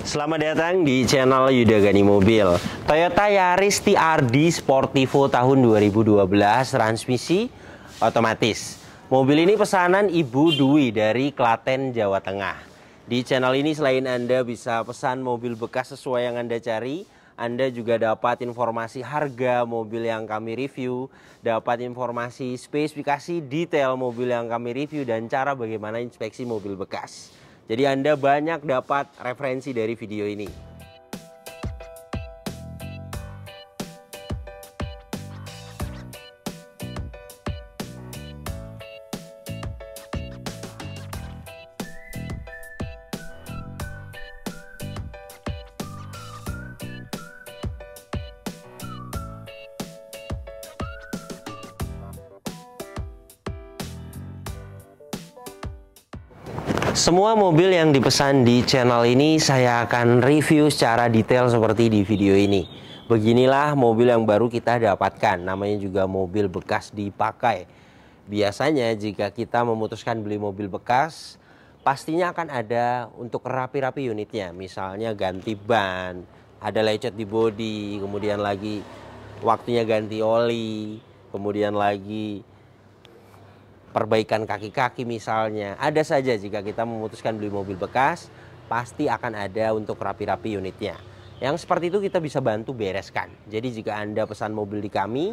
Selamat datang di channel Yuda Gani Mobil. Toyota Yaris TRD Sportivo tahun 2012, transmisi otomatis. Mobil ini pesanan Ibu Dwi dari Klaten, Jawa Tengah. Di channel ini selain Anda bisa pesan mobil bekas sesuai yang Anda cari, Anda juga dapat informasi harga mobil yang kami review, dapat informasi spesifikasi detail mobil yang kami review, dan cara bagaimana inspeksi mobil bekas. Jadi Anda banyak dapat referensi dari video ini. Semua mobil yang dipesan di channel ini saya akan review secara detail seperti di video ini. Beginilah mobil yang baru kita dapatkan, namanya juga mobil bekas dipakai. Biasanya jika kita memutuskan beli mobil bekas, pastinya akan ada untuk rapi-rapi unitnya. Misalnya ganti ban, ada lecet di bodi, kemudian lagi waktunya ganti oli, kemudian lagi perbaikan kaki-kaki misalnya. Ada saja jika kita memutuskan beli mobil bekas, pasti akan ada untuk rapi-rapi unitnya. Yang seperti itu kita bisa bantu bereskan. Jadi jika Anda pesan mobil di kami,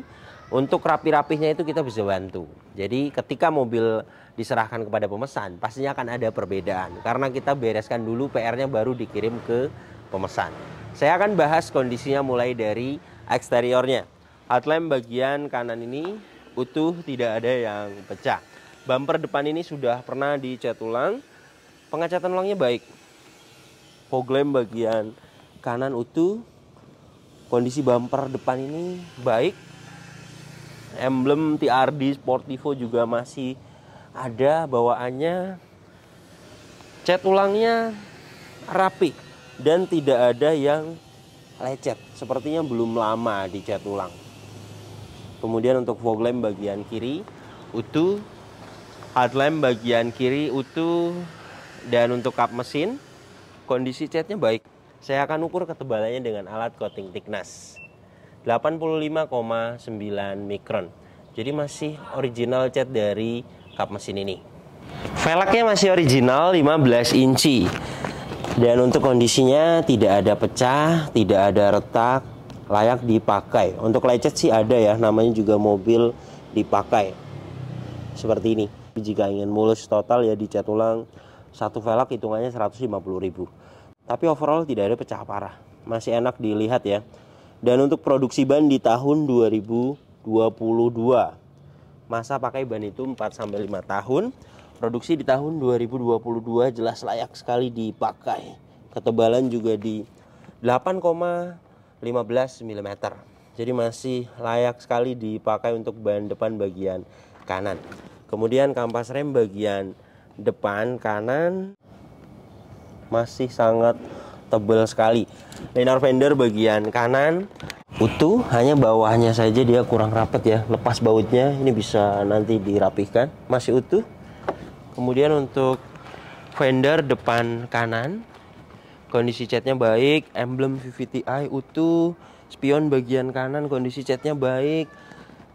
untuk rapi-rapihnya itu kita bisa bantu. Jadi ketika mobil diserahkan kepada pemesan, pastinya akan ada perbedaan. Karena kita bereskan dulu PR-nya baru dikirim ke pemesan. Saya akan bahas kondisinya mulai dari eksteriornya. Headlamp bagian kanan ini utuh, tidak ada yang pecah. Bumper depan ini sudah pernah dicat ulang, pengecatan ulangnya baik. Fog lamp bagian kanan utuh, kondisi bumper depan ini baik. Emblem TRD Sportivo juga masih ada bawaannya. Cat ulangnya rapi dan tidak ada yang lecet, sepertinya belum lama dicat ulang. Kemudian untuk fog lamp bagian kiri utuh, headlamp bagian kiri utuh, dan untuk kap mesin kondisi catnya baik. Saya akan ukur ketebalannya dengan alat coating thickness 85,9 mikron. Jadi masih original cat dari kap mesin ini. Velgnya masih original 15 inci. Dan untuk kondisinya tidak ada pecah, tidak ada retak, layak dipakai. Untuk lecet sih ada ya, namanya juga mobil dipakai seperti ini. Jika ingin mulus total ya dicat ulang satu velg, hitungannya 150.000. Tapi overall tidak ada pecah parah, masih enak dilihat ya. Dan untuk produksi ban di tahun 2022, masa pakai ban itu 4-5 tahun. Produksi di tahun 2022 jelas layak sekali dipakai. Ketebalan juga di 8,15 mm. Jadi masih layak sekali dipakai untuk ban depan bagian kanan. Kemudian kampas rem bagian depan kanan masih sangat tebal sekali. Liner fender bagian kanan utuh, hanya bawahnya saja dia kurang rapat ya. Lepas bautnya, ini bisa nanti dirapihkan, masih utuh. Kemudian untuk fender depan kanan, kondisi catnya baik. Emblem VVTi utuh. Spion bagian kanan kondisi catnya baik.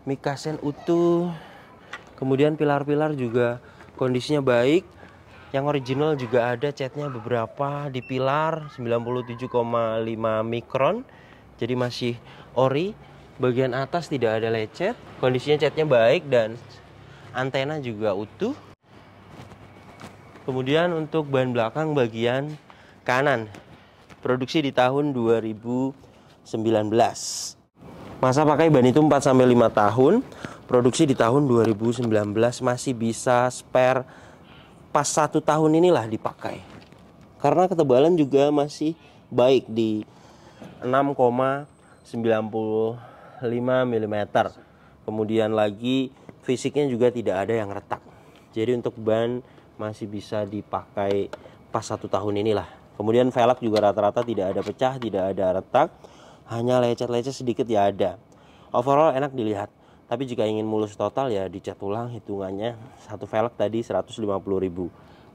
Mikasen utuh. Kemudian pilar-pilar juga kondisinya baik. Yang original juga ada catnya beberapa di pilar 97,5 mikron. Jadi masih ori. Bagian atas tidak ada lecet. Kondisinya catnya baik dan antena juga utuh. Kemudian untuk ban belakang bagian kanan, produksi di tahun 2019. Masa pakai ban itu 4-5 tahun. Produksi di tahun 2019, masih bisa spare pas 1 tahun inilah dipakai. Karena ketebalan juga masih baik di 6,95 mm. Kemudian lagi fisiknya juga tidak ada yang retak. Jadi untuk ban masih bisa dipakai pas 1 tahun inilah. Kemudian velg juga rata-rata tidak ada pecah, tidak ada retak, hanya lecet-lecet sedikit ya ada. Overall enak dilihat. Tapi jika ingin mulus total ya dicat ulang, hitungannya satu velg tadi 150.000.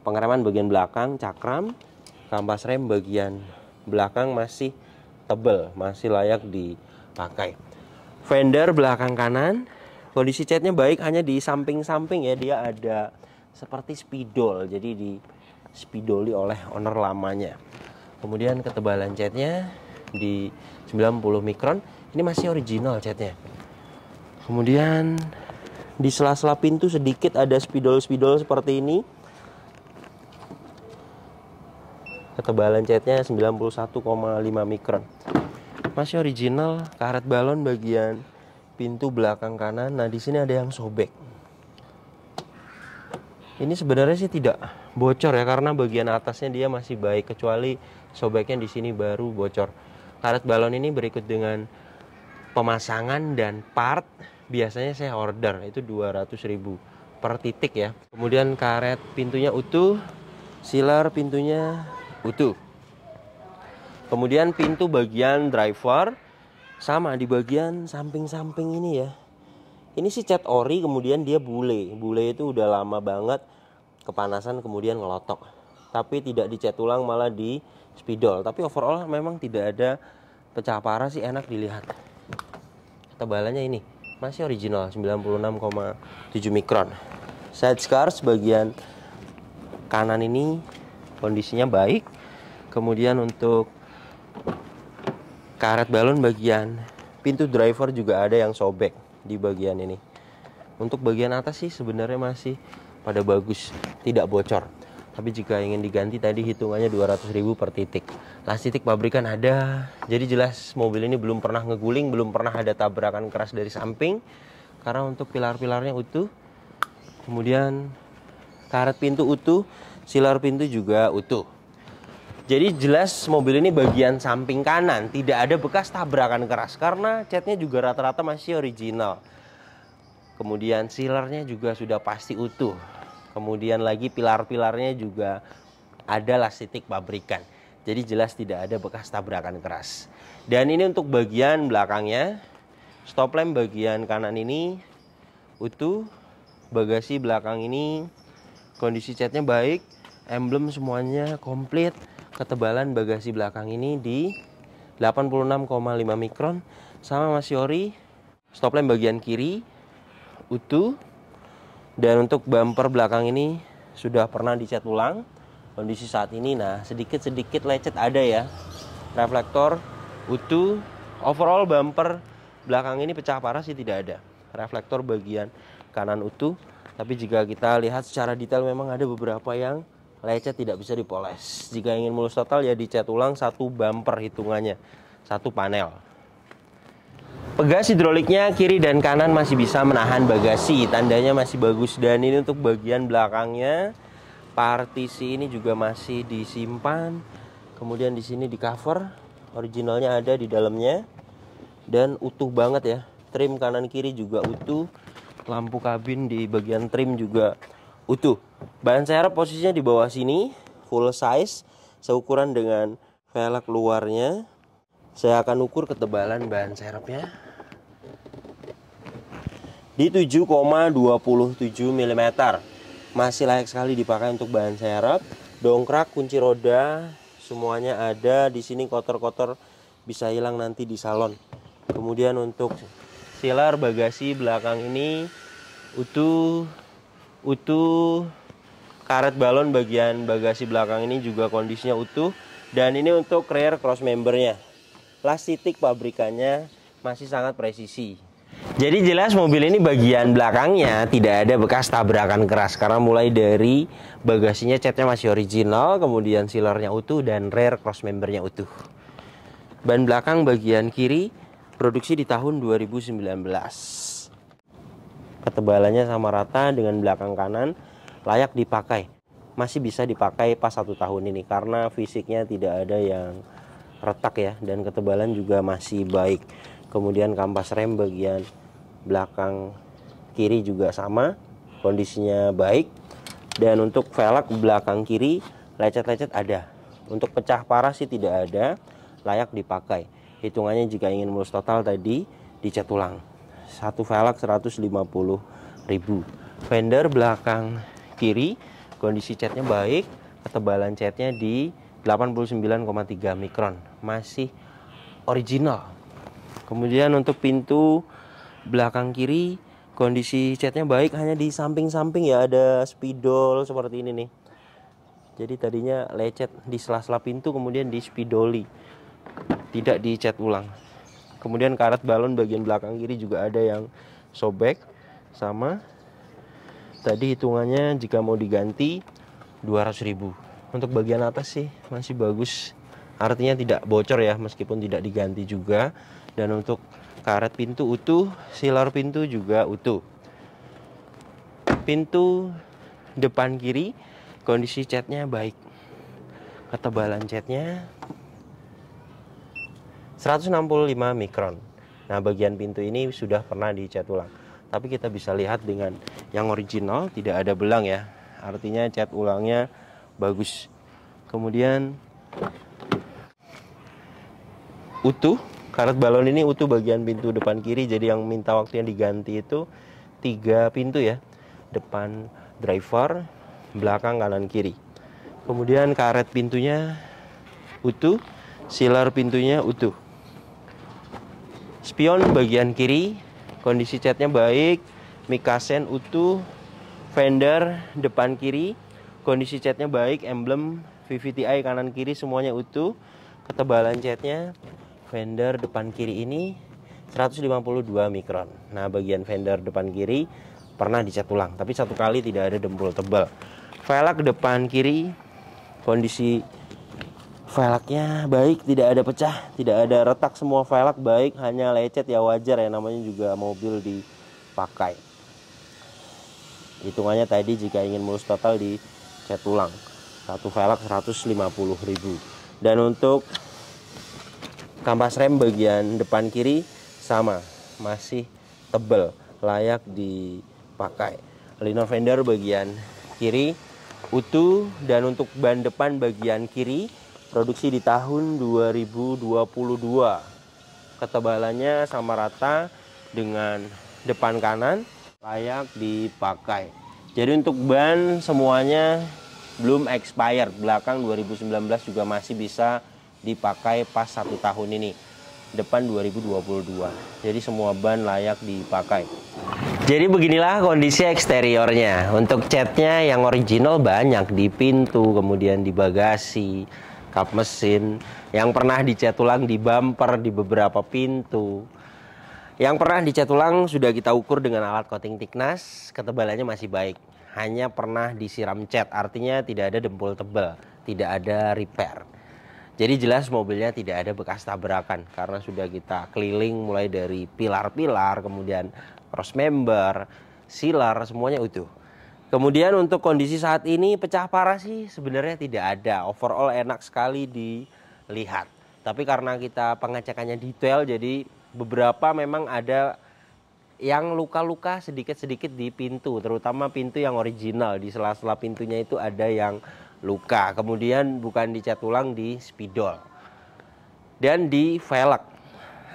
Pengereman bagian belakang cakram, kampas rem bagian belakang masih tebal, masih layak dipakai. Fender belakang kanan, kondisi catnya baik, hanya di samping-samping ya, dia ada seperti spidol, jadi di spidoli oleh owner lamanya. Kemudian ketebalan catnya di 90 mikron, ini masih original catnya. Kemudian di sela-sela pintu sedikit ada spidol-spidol seperti ini. Ketebalan catnya 91,5 mikron. Masih original, karet balon bagian pintu belakang kanan. Nah, di sini ada yang sobek. Ini sebenarnya sih tidak bocor ya, karena bagian atasnya dia masih baik, kecuali sobeknya di sini baru bocor. Karet balon ini berikut dengan pemasangan dan part. Biasanya saya order itu 200.000 per titik ya. Kemudian karet pintunya utuh, sealer pintunya utuh. Kemudian pintu bagian driver sama di bagian samping-samping ini ya. Ini sih cat ori, kemudian dia bule. Bule itu udah lama banget kepanasan kemudian ngelotok. Tapi tidak dicat ulang, malah di spidol. Tapi overall memang tidak ada pecah parah sih, enak dilihat. Ketebalannya ini masih original 96,7 mikron. Side scars bagian kanan ini kondisinya baik. Kemudian untuk karet balon bagian pintu driver juga ada yang sobek di bagian ini. Untuk bagian atas sih sebenarnya masih pada bagus, tidak bocor. Tapi jika ingin diganti tadi hitungannya 200.000 per titik. Las titik pabrikan ada. Jadi jelas mobil ini belum pernah ngeguling, belum pernah ada tabrakan keras dari samping. Karena untuk pilar-pilarnya utuh. Kemudian karet pintu utuh, sealer pintu juga utuh. Jadi jelas mobil ini bagian samping kanan tidak ada bekas tabrakan keras, karena catnya juga rata-rata masih original. Kemudian sealernya juga sudah pasti utuh. Kemudian lagi pilar-pilarnya juga ada las titik pabrikan. Jadi jelas tidak ada bekas tabrakan keras. Dan ini untuk bagian belakangnya. Stop lamp bagian kanan ini utuh. Bagasi belakang ini kondisi catnya baik. Emblem semuanya komplit. Ketebalan bagasi belakang ini di 86,5 mikron. Sama masih ori. Stop lamp bagian kiri utuh. Dan untuk bumper belakang ini sudah pernah dicat ulang. Kondisi saat ini, nah sedikit-sedikit lecet ada ya. Reflektor utuh. Overall bumper belakang ini pecah parah sih tidak ada. Reflektor bagian kanan utuh. Tapi jika kita lihat secara detail memang ada beberapa yang lecet, tidak bisa dipoles. Jika ingin mulus total ya dicat ulang satu bumper hitungannya. Satu panel. Pegas hidroliknya kiri dan kanan masih bisa menahan bagasi, tandanya masih bagus. Dan ini untuk bagian belakangnya, partisi ini juga masih disimpan. Kemudian di sini di cover, originalnya ada di dalamnya dan utuh banget ya. Trim kanan kiri juga utuh, lampu kabin di bagian trim juga utuh. Ban serep posisinya di bawah sini, full size, seukuran dengan velg luarnya. Saya akan ukur ketebalan ban serepnya di 7,27 mm. Masih layak sekali dipakai untuk bahan serep. Dongkrak, kunci roda, semuanya ada. Di sini kotor-kotor bisa hilang nanti di salon. Kemudian untuk sealer bagasi belakang ini utuh. Karet balon bagian bagasi belakang ini juga kondisinya utuh. Dan ini untuk rear cross membernya. Las titik pabrikannya masih sangat presisi. Jadi jelas mobil ini bagian belakangnya tidak ada bekas tabrakan keras, karena mulai dari bagasinya catnya masih original, kemudian sealernya utuh dan rear cross membernya utuh. Ban belakang bagian kiri produksi di tahun 2019. Ketebalannya sama rata dengan belakang kanan, layak dipakai. Masih bisa dipakai pas 1 tahun ini karena fisiknya tidak ada yang retak ya, dan ketebalan juga masih baik. Kemudian kampas rem bagian belakang kiri juga sama, kondisinya baik. Dan untuk velg belakang kiri lecet-lecet ada. Untuk pecah parah sih tidak ada, layak dipakai. Hitungannya jika ingin mulus total tadi dicat ulang. Satu velg 150.000. Fender belakang kiri kondisi catnya baik, ketebalan catnya di 89,3 mikron, masih original. Kemudian untuk pintu belakang kiri kondisi catnya baik, hanya di samping-samping ya ada spidol seperti ini nih. Jadi tadinya lecet di sela-sela pintu, kemudian di spidoli, tidak dicat ulang. Kemudian karet balon bagian belakang kiri juga ada yang sobek, sama tadi hitungannya jika mau diganti 200.000. Untuk bagian atas sih masih bagus, artinya tidak bocor ya meskipun tidak diganti juga. Dan untuk karet pintu utuh, silar pintu juga utuh. Pintu depan kiri kondisi catnya baik, ketebalan catnya 165 mikron. Nah bagian pintu ini sudah pernah dicat ulang, tapi kita bisa lihat dengan yang original tidak ada belang ya, artinya cat ulangnya bagus. Kemudian utuh, karet balon ini utuh bagian pintu depan kiri. Jadi yang minta waktunya diganti itu 3 pintu ya, depan driver, belakang, kanan, kiri. Kemudian karet pintunya utuh, silar pintunya utuh. Spion bagian kiri kondisi catnya baik, mikasen utuh, fender depan kiri kondisi catnya baik, emblem VVTi kanan kiri semuanya utuh. Ketebalan catnya fender depan kiri ini 152 mikron. Nah bagian fender depan kiri pernah dicat ulang, tapi satu kali, tidak ada dempul tebal. Velg depan kiri kondisi velgnya baik, tidak ada pecah, tidak ada retak, semua velg baik, hanya lecet ya wajar ya, namanya juga mobil dipakai. Hitungannya tadi jika ingin mulus total dicat ulang, satu velg 150.000. Dan untuk kampas rem bagian depan kiri sama, masih tebal, layak dipakai. Liner fender bagian kiri utuh. Dan untuk ban depan bagian kiri produksi di tahun 2022, ketebalannya sama rata dengan depan kanan, layak dipakai. Jadi untuk ban semuanya belum expired, belakang 2019 juga masih bisa dipakai pas 1 tahun ini, depan 2022. Jadi semua ban layak dipakai. Jadi beginilah kondisi eksteriornya. Untuk catnya yang original banyak di pintu, kemudian di bagasi, kap mesin, yang pernah dicat ulang di bumper, di beberapa pintu. Yang pernah dicat ulang sudah kita ukur dengan alat coating thickness, ketebalannya masih baik. Hanya pernah disiram cat, artinya tidak ada dempul tebal, tidak ada repair. Jadi jelas mobilnya tidak ada bekas tabrakan karena sudah kita keliling mulai dari pilar-pilar, kemudian cross member, silar, semuanya utuh. Kemudian untuk kondisi saat ini pecah parah sih sebenarnya tidak ada. Overall enak sekali dilihat. Tapi karena kita pengecekannya detail, jadi beberapa memang ada yang luka-luka sedikit-sedikit di pintu, terutama pintu yang original. Di sela-sela pintunya itu ada yang luka. Kemudian bukan dicat ulang di spidol. Dan di velg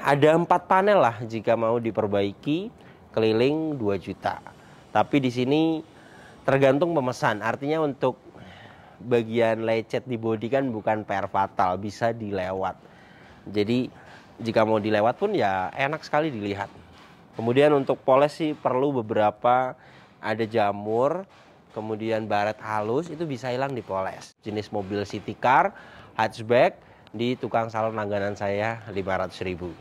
ada 4 panel lah jika mau diperbaiki, keliling 2 juta. Tapi di sini tergantung pemesan. Artinya untuk bagian lecet di bodi kan bukan PR fatal, bisa dilewat. Jadi jika mau dilewat pun ya enak sekali dilihat. Kemudian untuk poles sih perlu beberapa, ada jamur, kemudian baret halus, itu bisa hilang dipoles. Jenis mobil city car, hatchback, di tukang salon langganan saya 500.000.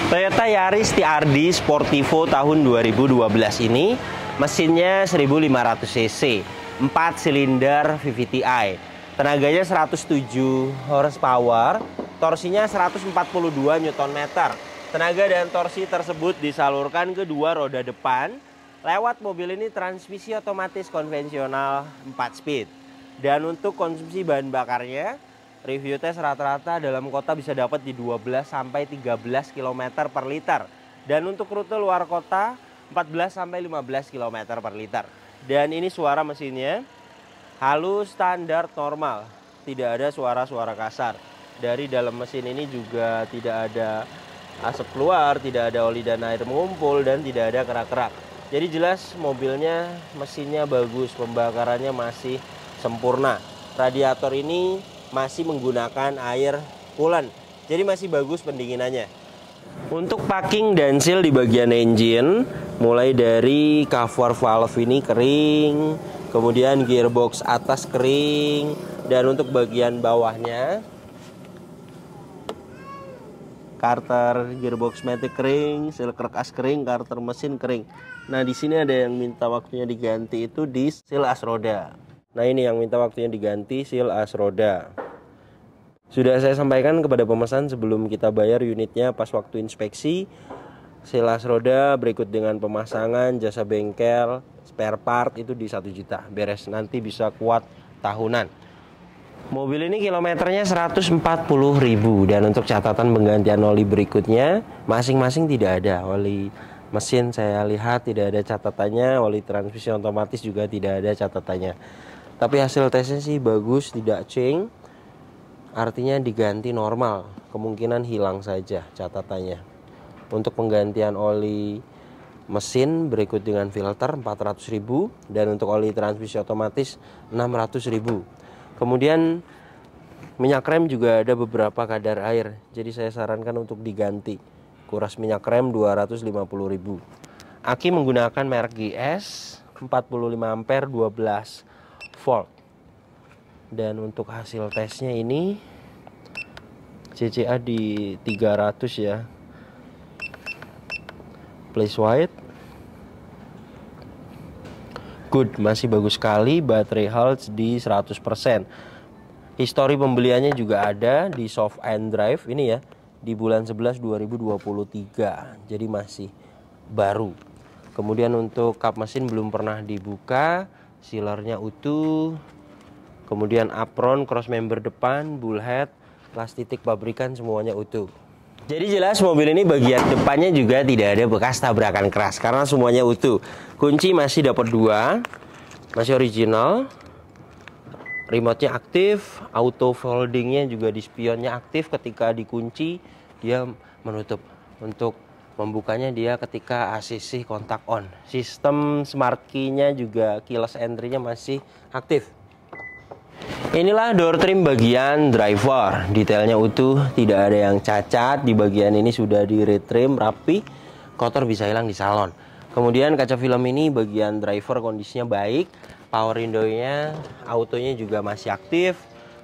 Toyota Yaris TRD Sportivo tahun 2012 ini mesinnya 1500 cc, 4 silinder VVTi, tenaganya 107 horsepower, torsinya 142 Nm. Tenaga dan torsi tersebut disalurkan ke 2 roda depan lewat mobil ini transmisi otomatis konvensional 4 speed. Dan untuk konsumsi bahan bakarnya, review tes rata-rata dalam kota bisa dapat di 12 sampai 13 km per liter. Dan untuk rute luar kota 14 sampai 15 km per liter. Dan ini suara mesinnya halus, standar, normal. Tidak ada suara-suara kasar. Dari dalam mesin ini juga tidak ada asap keluar, tidak ada oli dan air mengumpul, dan tidak ada kerak-kerak. Jadi jelas mobilnya mesinnya bagus, pembakarannya masih sempurna. Radiator ini masih menggunakan air coolant, jadi masih bagus pendinginannya. Untuk packing dan seal di bagian engine, mulai dari cover valve ini kering, kemudian gearbox atas kering, dan untuk bagian bawahnya karter gearbox matic kering, seal karkas kering, karter mesin kering. Nah, di sini ada yang minta waktunya diganti itu di seal as roda. Nah, ini yang minta waktunya diganti seal as roda. Sudah saya sampaikan kepada pemesan sebelum kita bayar unitnya pas waktu inspeksi. Seal as roda berikut dengan pemasangan, jasa bengkel, spare part itu di 1 juta. Beres, nanti bisa kuat tahunan. Mobil ini kilometernya 140.000 dan untuk catatan penggantian oli berikutnya masing-masing tidak ada. Oli mesin saya lihat tidak ada catatannya, oli transmisi otomatis juga tidak ada catatannya. Tapi hasil tesnya sih bagus, tidak ceng. Artinya diganti normal, kemungkinan hilang saja catatannya. Untuk penggantian oli mesin berikut dengan filter 400.000 dan untuk oli transmisi otomatis 600.000. Kemudian minyak rem juga ada beberapa kadar air, jadi saya sarankan untuk diganti. Kuras minyak rem 250.000. Aki menggunakan merek GS 45 ampere 12 volt. Dan untuk hasil tesnya ini CCA di 300 ya. Place white good, masih bagus sekali. Baterai health di 100%. Histori pembeliannya juga ada di soft and drive ini ya, di bulan 11 2023. Jadi masih baru. Kemudian untuk kap mesin belum pernah dibuka, sealernya utuh. Kemudian apron, cross member depan, bullhead, plastik pabrikan semuanya utuh. Jadi jelas mobil ini bagian depannya juga tidak ada bekas tabrakan keras karena semuanya utuh. Kunci masih dapat 2, masih original. Remote-nya aktif, auto foldingnya juga di spionnya aktif. Ketika dikunci dia menutup. Untuk membukanya dia ketika ACC kontak on. Sistem smart key-nya juga keyless entry-nya masih aktif. Inilah door trim bagian driver, detailnya utuh, tidak ada yang cacat. Di bagian ini sudah di retrim rapi, kotor bisa hilang di salon. Kemudian kaca film ini bagian driver kondisinya baik, power window-nya, autonya juga masih aktif.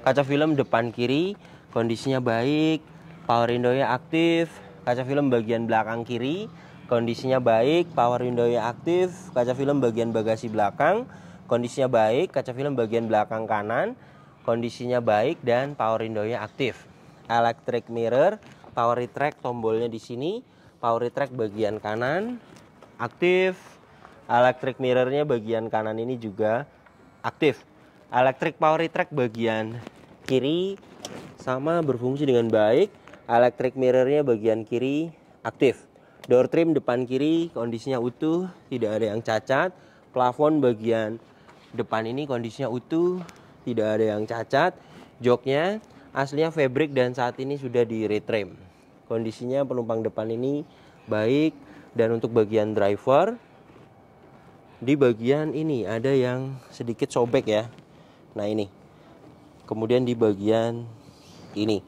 Kaca film depan kiri kondisinya baik, power window-nya aktif. Kaca film bagian belakang kiri kondisinya baik, power window-nya aktif. Kaca film bagian bagasi belakang kondisinya baik, kaca film bagian belakang kanan kondisinya baik dan power window-nya aktif. Electric mirror, power retract tombolnya di sini, power retract bagian kanan aktif. Electric mirror-nya bagian kanan ini juga aktif. Electric power retract bagian kiri sama berfungsi dengan baik. Electric mirror-nya bagian kiri aktif. Door trim depan kiri kondisinya utuh, tidak ada yang cacat. Plafon bagian depan ini kondisinya utuh, tidak ada yang cacat. Joknya aslinya fabric dan saat ini sudah di retrim. Kondisinya penumpang depan ini baik. Dan untuk bagian driver, di bagian ini ada yang sedikit sobek ya. Nah ini. Kemudian di bagian ini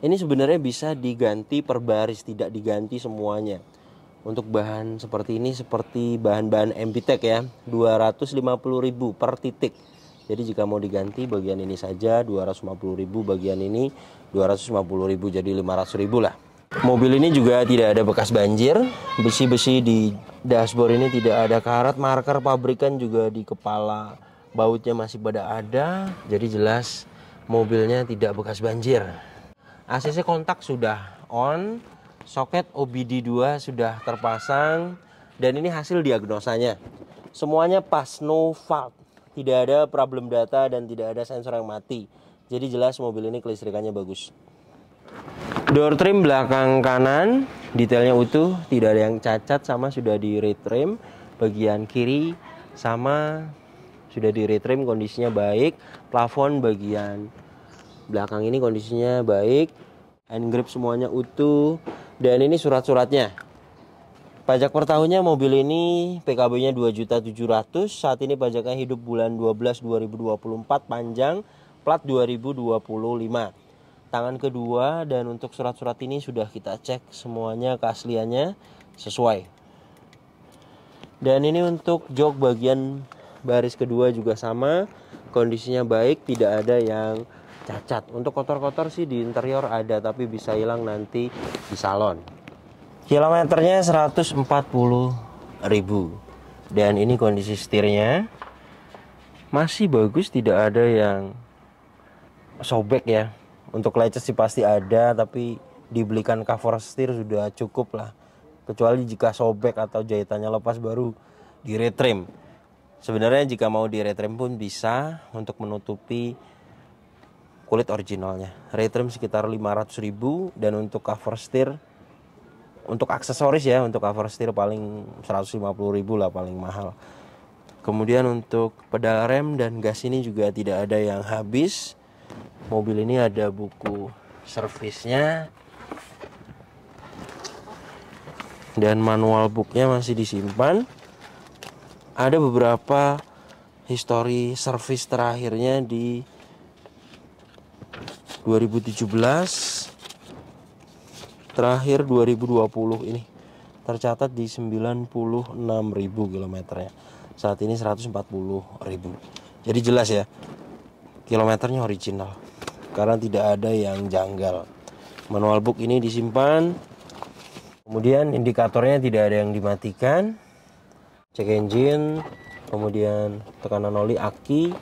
sebenarnya bisa diganti per baris, tidak diganti semuanya. Untuk bahan seperti ini, seperti bahan-bahan MBTEK ya, 250.000 per titik. Jadi jika mau diganti bagian ini saja 250.000, bagian ini 250.000, jadi 500.000 lah. Mobil ini juga tidak ada bekas banjir. Besi-besi di dashboard ini tidak ada karat. Marker pabrikan juga di kepala bautnya masih pada ada. Jadi jelas mobilnya tidak bekas banjir. ACC kontak sudah on. Soket OBD2 sudah terpasang. Dan ini hasil diagnosanya. Semuanya pas, no fault. Tidak ada problem data dan tidak ada sensor yang mati. Jadi jelas mobil ini kelistrikannya bagus. Door trim belakang kanan detailnya utuh, tidak ada yang cacat sama sudah di retrim. Bagian kiri sama sudah di retrim, kondisinya baik. Plafon bagian belakang ini kondisinya baik. Hand grip semuanya utuh. Dan ini surat-suratnya. Pajak per tahunnya mobil ini PKB-nya 2.700.000. Saat ini pajaknya hidup bulan 12 2024, panjang, plat 2025. Tangan kedua, dan untuk surat-surat ini sudah kita cek semuanya keasliannya sesuai. Dan ini untuk jok bagian baris kedua juga sama, kondisinya baik, tidak ada yang cacat. Untuk kotor-kotor sih di interior ada, tapi bisa hilang nanti di salon. Kilometernya 140.000. Dan ini kondisi setirnya masih bagus, tidak ada yang sobek ya. Untuk lecet sih pasti ada, tapi dibelikan cover setir sudah cukup lah. Kecuali jika sobek atau jahitannya lepas baru di retrim. Sebenarnya jika mau di retrim pun bisa untuk menutupi kulit originalnya. Retrim sekitar 500.000, dan untuk cover setir, untuk aksesoris ya, untuk cover setir paling 150.000 lah paling mahal. Kemudian untuk pedal rem dan gas ini juga tidak ada yang habis. Mobil ini ada buku servisnya, dan manual booknya masih disimpan. Ada beberapa histori servis terakhirnya di 2017, terakhir 2020 ini tercatat di 96.000 kilometernya. Saat ini 140.000. Jadi jelas ya, kilometernya original karena tidak ada yang janggal. Manual book ini disimpan. Kemudian indikatornya tidak ada yang dimatikan. Cek engine, kemudian tekanan oli, aki,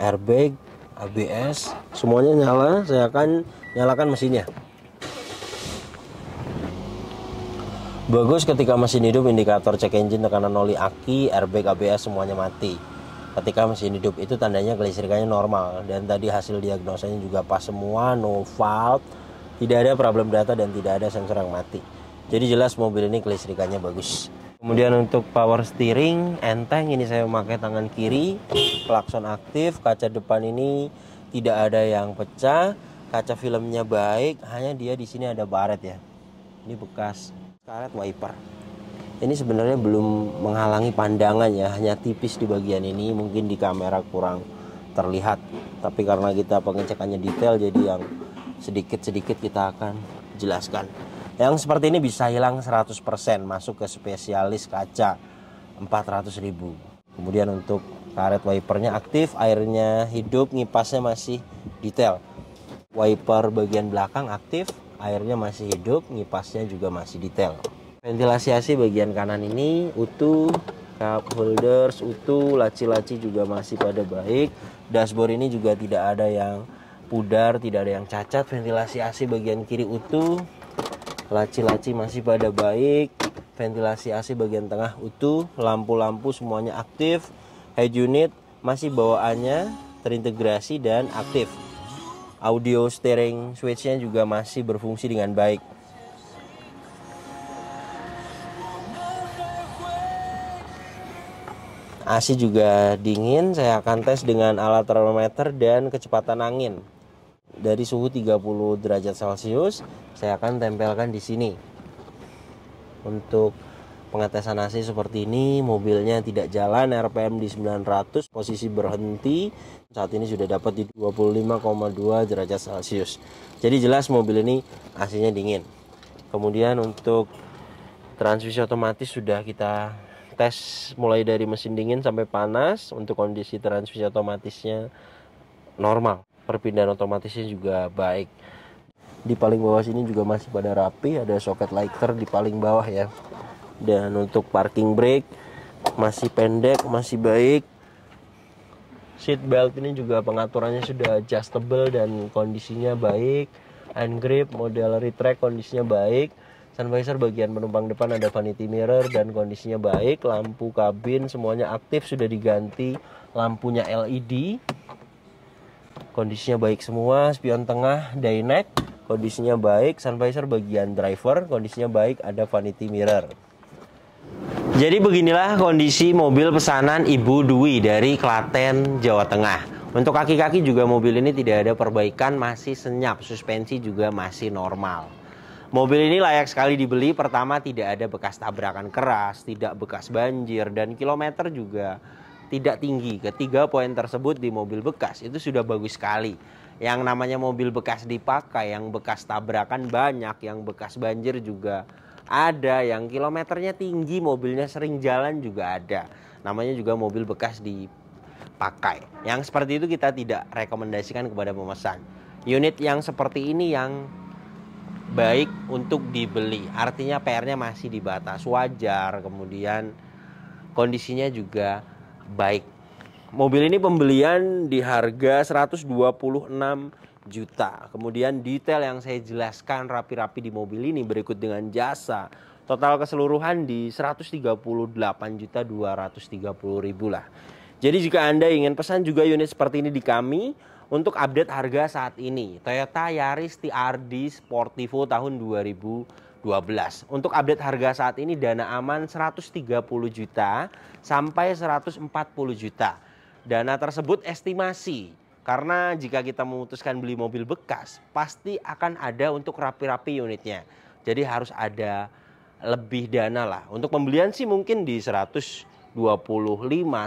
airbag, ABS, semuanya nyala. Saya akan nyalakan mesinnya. Bagus, ketika mesin hidup indikator cek engine, tekanan oli, aki, airbag, ABS semuanya mati. Ketika mesin hidup itu tandanya kelistrikannya normal, dan tadi hasil diagnosanya juga pas semua, no fault, tidak ada problem data dan tidak ada sensor yang mati. Jadi jelas mobil ini kelistrikannya bagus. Kemudian untuk power steering enteng, ini saya memakai tangan kiri, klakson aktif, kaca depan ini tidak ada yang pecah, kaca filmnya baik, hanya dia di sini ada baret ya. Ini bekas karet wiper. Ini sebenarnya belum menghalangi pandangan ya, hanya tipis di bagian ini, mungkin di kamera kurang terlihat. Tapi karena kita pengecekannya detail, jadi yang sedikit-sedikit kita akan jelaskan. Yang seperti ini bisa hilang 100%, masuk ke spesialis kaca 400.000. Kemudian untuk karet wipernya aktif, airnya hidup, ngipasnya masih detail. Wiper bagian belakang aktif, airnya masih hidup, ngipasnya juga masih detail. Ventilasi AC bagian kanan ini utuh, cup holders utuh, laci-laci juga masih pada baik. Dashboard ini juga tidak ada yang pudar, tidak ada yang cacat. Ventilasi AC bagian kiri utuh, laci-laci masih pada baik. Ventilasi AC bagian tengah utuh, lampu-lampu semuanya aktif. Head unit masih bawaannya terintegrasi dan aktif. Audio steering switch-nya juga masih berfungsi dengan baik. AC juga dingin. Saya akan tes dengan alat termometer dan kecepatan angin. Dari suhu 30 derajat Celcius, saya akan tempelkan di sini. Untuk pengetesan AC seperti ini, mobilnya tidak jalan, RPM di 900, posisi berhenti. Saat ini sudah dapat di 25,2 derajat Celcius. Jadi jelas mobil ini AC-nya dingin. Kemudian untuk transmisi otomatis sudah kita tes mulai dari mesin dingin sampai panas. Untuk kondisi transmisi otomatisnya normal. Perpindahan otomatisnya juga baik. Di paling bawah sini juga masih pada rapi, ada soket lighter di paling bawah ya. Dan untuk parking brake masih pendek, masih baik. Seat belt ini juga pengaturannya sudah adjustable dan kondisinya baik. Hand grip model retract kondisinya baik. Sun visor bagian penumpang depan ada vanity mirror dan kondisinya baik. Lampu kabin semuanya aktif, sudah diganti lampunya LED. Kondisinya baik semua. Spion tengah Dynac kondisinya baik. Sun visor bagian driver kondisinya baik, ada vanity mirror. Jadi beginilah kondisi mobil pesanan Ibu Dwi dari Klaten, Jawa Tengah. Untuk kaki-kaki juga mobil ini tidak ada perbaikan, masih senyap. Suspensi juga masih normal. Mobil ini layak sekali dibeli. Pertama, tidak ada bekas tabrakan keras, tidak bekas banjir, dan kilometer juga tidak tinggi. Ketiga poin tersebut di mobil bekas itu sudah bagus sekali. Yang namanya mobil bekas dipakai, yang bekas tabrakan banyak, yang bekas banjir juga ada, yang kilometernya tinggi, mobilnya sering jalan juga ada. Namanya juga mobil bekas dipakai. Yang seperti itu kita tidak rekomendasikan kepada pemesan. Unit yang seperti ini yang baik untuk dibeli. Artinya PR-nya masih di batas wajar, kemudian kondisinya juga baik. Mobil ini pembelian di harga 126 juta. Kemudian detail yang saya jelaskan rapi-rapi di mobil ini berikut dengan jasa. Total keseluruhan di 138.230.000 lah. Jadi jika Anda ingin pesan juga unit seperti ini di kami, untuk update harga saat ini, Toyota Yaris TRD Sportivo tahun 2012. Untuk update harga saat ini dana aman 130 juta sampai 140 juta. Dana tersebut estimasi, karena jika kita memutuskan beli mobil bekas, pasti akan ada untuk rapi-rapi unitnya. Jadi harus ada lebih dana lah. Untuk pembelian sih mungkin di 125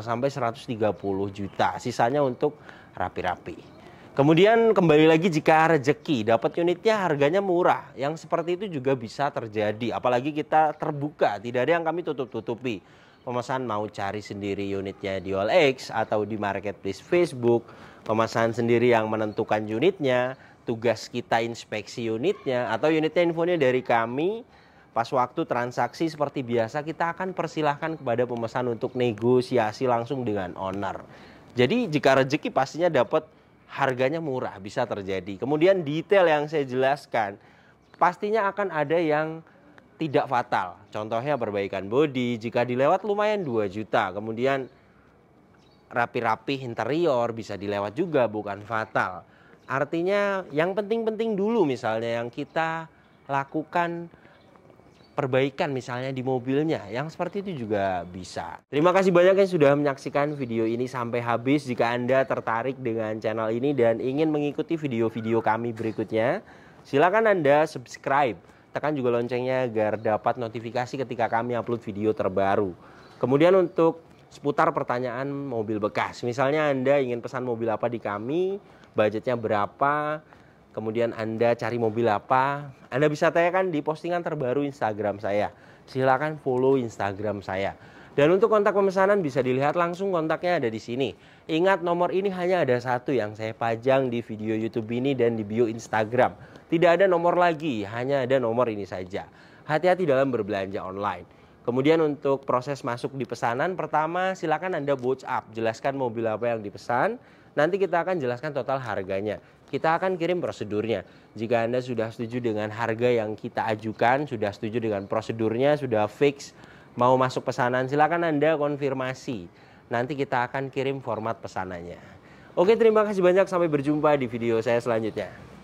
sampai 130 juta. Sisanya untuk rapi-rapi. Kemudian kembali lagi jika rezeki dapat unitnya harganya murah, yang seperti itu juga bisa terjadi. Apalagi kita terbuka, tidak ada yang kami tutup-tutupi. Pemesan mau cari sendiri unitnya di OLX atau di marketplace Facebook, pemesan sendiri yang menentukan unitnya, tugas kita inspeksi unitnya, atau unitnya infonya dari kami. Pas waktu transaksi seperti biasa kita akan persilahkan kepada pemesan untuk negosiasi langsung dengan owner. Jadi jika rezeki pastinya dapat harganya murah, bisa terjadi. Kemudian detail yang saya jelaskan, pastinya akan ada yang tidak fatal. Contohnya perbaikan bodi, jika dilewat lumayan 2 juta. Kemudian rapi-rapi interior bisa dilewat juga, bukan fatal. Artinya yang penting-penting dulu misalnya yang kita lakukan perbaikan misalnya di mobilnya, yang seperti itu juga bisa. Terima kasih banyak yang sudah menyaksikan video ini sampai habis. Jika Anda tertarik dengan channel ini dan ingin mengikuti video-video kami berikutnya, silakan Anda subscribe, tekan juga loncengnya agar dapat notifikasi ketika kami upload video terbaru. Kemudian untuk seputar pertanyaan mobil bekas, misalnya Anda ingin pesan mobil apa di kami, budgetnya berapa, kemudian Anda cari mobil apa, Anda bisa tanyakan di postingan terbaru Instagram saya. Silakan follow Instagram saya. Dan untuk kontak pemesanan bisa dilihat langsung, kontaknya ada di sini. Ingat, nomor ini hanya ada satu yang saya pajang di video YouTube ini dan di bio Instagram. Tidak ada nomor lagi, hanya ada nomor ini saja. Hati-hati dalam berbelanja online. Kemudian untuk proses masuk di pesanan, pertama silakan Anda WhatsApp, jelaskan mobil apa yang dipesan. Nanti kita akan jelaskan total harganya. Kita akan kirim prosedurnya. Jika Anda sudah setuju dengan harga yang kita ajukan, sudah setuju dengan prosedurnya, sudah fix mau masuk pesanan, silakan Anda konfirmasi. Nanti kita akan kirim format pesanannya. Oke, terima kasih banyak. Sampai berjumpa di video saya selanjutnya.